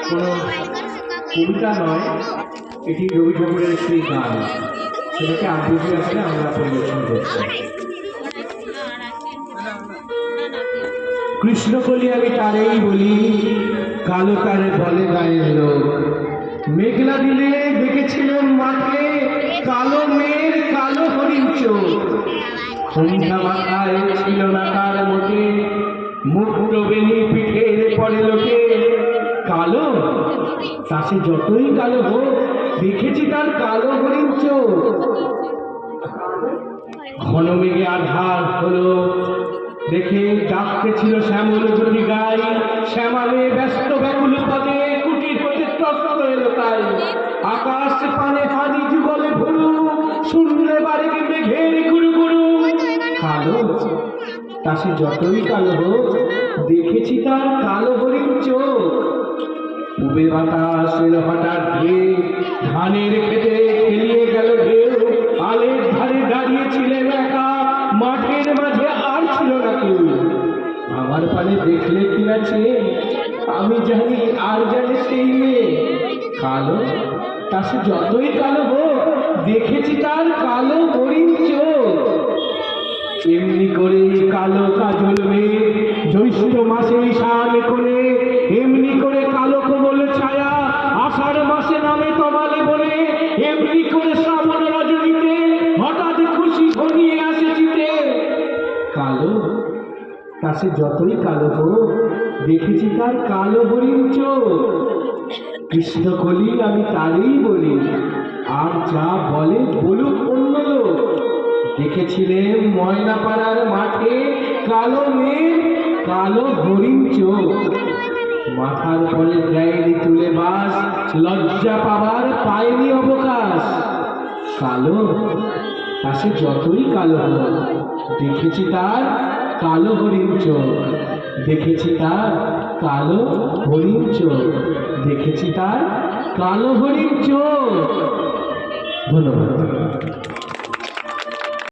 কোনো কবিতা নয়, এটি রবি ঠাকুরের একটি গান, সেটাকে আবৃত্তি আসলে আমরা পরিবেশন করছি। কৃষ্ণকলি আমি তারেই বলি, কালো তারে বলে গায়ের লোক। মেঘলা দিনে দেখেছিলাম মাঠে কালো মেঘ কালো হরিণ চোখ। সন্ধ্যা মাথায় ছিল না তার মুখে, মুক্ত বেনি পিঠের পরে লোকে। কালো তা সে যতই কালো হোক, দেখেছি তার কালো হরিণ চোখ। ঘন মেঘে আধার হলো দেখে ডাকতেছিল শ্যামল জ্যোতি গাই। শ্যামালে ব্যস্ত ব্যাকুল পদে কুটির হতে ত্রস্ত এলো তাই। আকাশ পানে হানি যুগলে ভুরু, শুনলে বারে মেঘের গুরু গুরু। কালো তা সে যতই কালো হোক, দেখেছি তার কালো হরিণ চোখ। পূবে বাতাস এলো হঠাৎ ধেয়ে, ধানের খেতে খেলিয়ে গেল ঢেউ। আলের ধারে দাঁড়িয়েছিলেন একা, মাঠের মাঝে আর ছিল না কেউ। আমার পানে দেখলে কি আছে, আমি জানি আর জানে সেই মেয়ে। কালো তা সে যতই কালো হোক, দেখেছি তার কালো হরিণ চোখ। এমনি করে কালো কাজল মেয়ে জ্যৈষ্ঠ মাসে ঈশান কোণে, এমনি করে কালো কোমল ছায়া আষাঢ় মাসে নামে তমালে বলে। এমনি করে শ্রাবণ রজনীতে হঠাৎ খুশি ঘনিয়ে আসে চিতে। কালো তা সে যতই কালো হোক, দেখেছি তার কালো হরিণ চোখ। কৃষ্ণকলি আমি তারেই বলি, আর যা বলে বলুক অন্য লোক। দেখেছিলেন ময়নাপাড়ার মাঠে কালো মেঘ কালো হরিণ চোখ। মাথার পরে দেয়নি তুলে বাস, লজ্জা পাবার পায়নি অবকাশ। কালো তা সে যতই কালো হোক, দেখেছি তার কালো হরিণ চোখ। দেখেছি তার কালো হরিণ চোখ। দেখেছি তার কালো হরিণ চোখ। ধন্যবাদ।